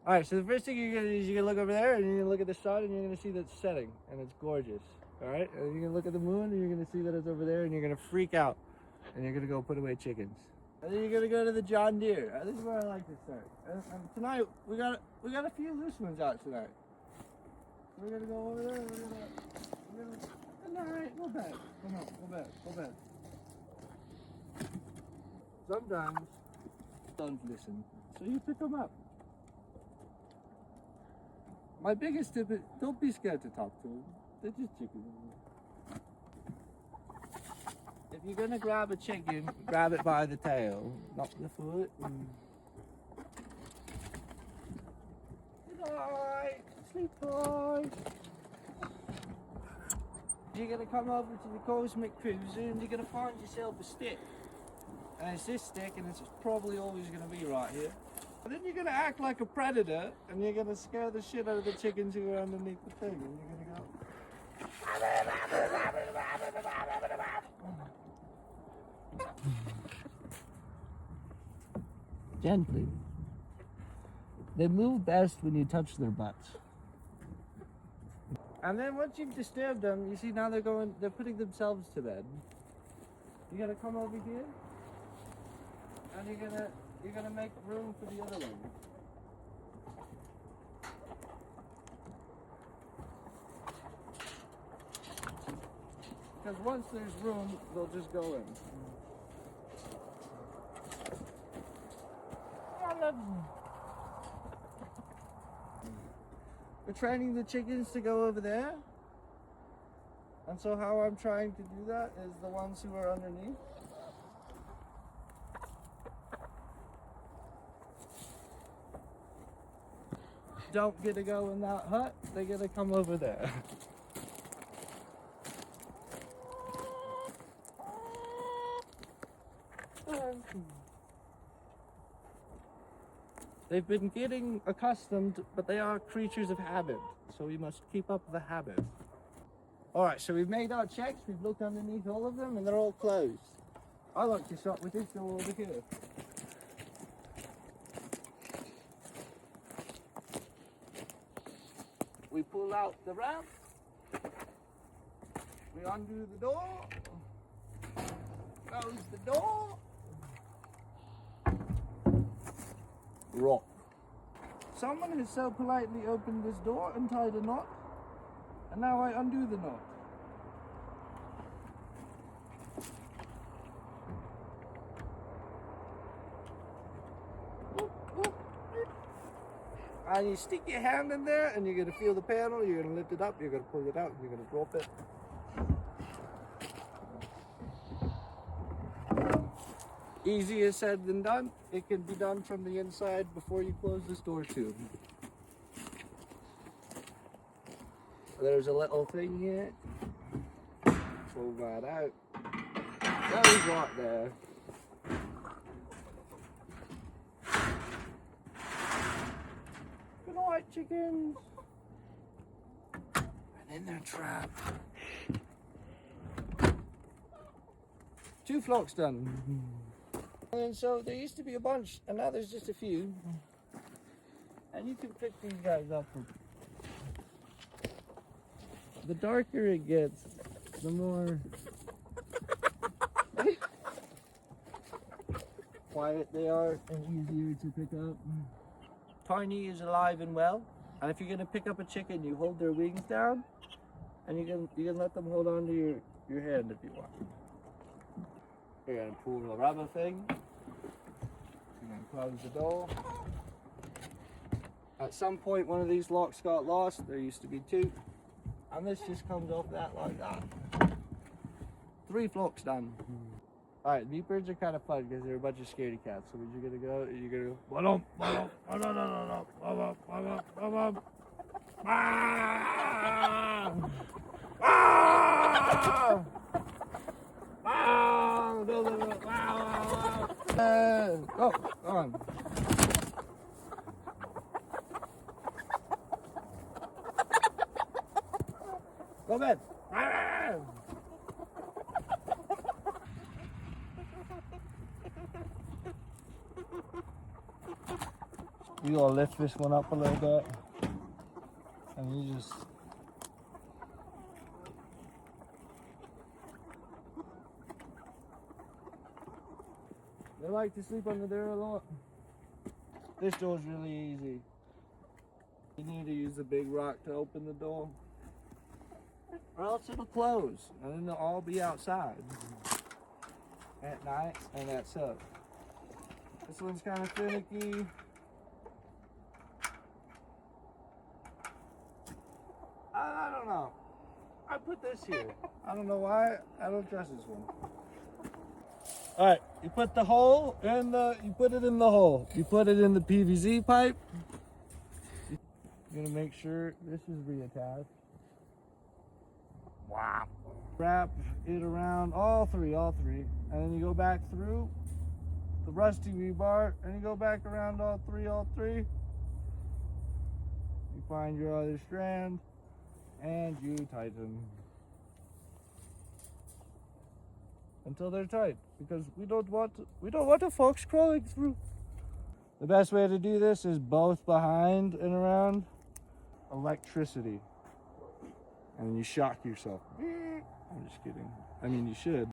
All right, so the first thing you're gonna do is you're gonna look over there and you're gonna look at the sun and you're gonna see that it's setting and it's gorgeous. All right, and you're gonna look at the moon and you're gonna see that it's over there and you're gonna freak out and you're gonna go put away chickens. And then you're gonna go to the John Deere. This is where I like to start. And tonight we got a few loose ones out tonight. We're gonna go over there. We're gonna all right, go back. Come on, go back. Sometimes don't listen, so you pick them up. My biggest tip is don't be scared to talk to them. They're just chickens. If you're gonna grab a chicken, grab it by the tail, not the foot. Good night, sleep tight. You're gonna come over to the Cosmic Cruiser and you're gonna find yourself a stick. And it's this stick and it's probably always gonna be right here. And then you're gonna act like a predator and you're gonna scare the shit out of the chickens who are underneath the thing. And you're gonna go. Gently. They move best when you touch their butts. And then once you've disturbed them, you see now they're putting themselves to bed. You gotta come over here and you're gonna make room for the other one. Because once there's room, they'll just go in. We're training the chickens to go over there. And so how I'm trying to do that is the ones who are underneath. Don't get to go in that hut, they're gonna come over there. They've been getting accustomed, but they are creatures of habit, so we must keep up the habit. Alright, so we've made our checks, we've looked underneath all of them, and they're all closed. I like to start with this door over here. We pull out the ramp, we undo the door, close the door, rock. Someone has so politely opened this door and tied a knot, and now I undo the knot. And you stick your hand in there and you're going to feel the panel, you're going to lift it up, you're going to pull it out, and you're going to drop it. Easier said than done. It can be done from the inside before you close this door too. There's a little thing here. Pull that out. Goes right there. Good night, chickens. And then they're trapped. 2 flocks done. And so there used to be a bunch, and now there's just a few. And you can pick these guys up. The darker it gets, the more quiet they are and easier to pick up. Tiny is alive and well, and if you're going to pick up a chicken, you hold their wings down, and you can let them hold on to your hand if you want. You're going to pull the rubber thing. You're going to close the door. At some point, one of these locks got lost. There used to be 2. And this just comes off that like that. 3 flocks done. Alright, meat birds are kind of fun because they're a bunch of scaredy cats. So when you're going to go, go on. Go bed. You gotta lift this one up a little bit, and you just. They like to sleep under there a lot. This door's really easy. You need to use a big rock to open the door, or else it'll close, and then they'll all be outside at night, and that's it. This one's kind of finicky. I don't know. I put this here. I don't know why. I don't trust this one. All right, you put the hole in the. You put it in the hole. You put it in the PVC pipe. You're gonna make sure this is reattached. Wow. Wrap it around all three, and then you go back through the rusty rebar, and you go back around all three. You find your other strand, and you tighten until they're tight, because we don't want a fox crawling through. The best way to do this is both behind and around electricity, and you shock yourself. I'm just kidding. I mean, you should.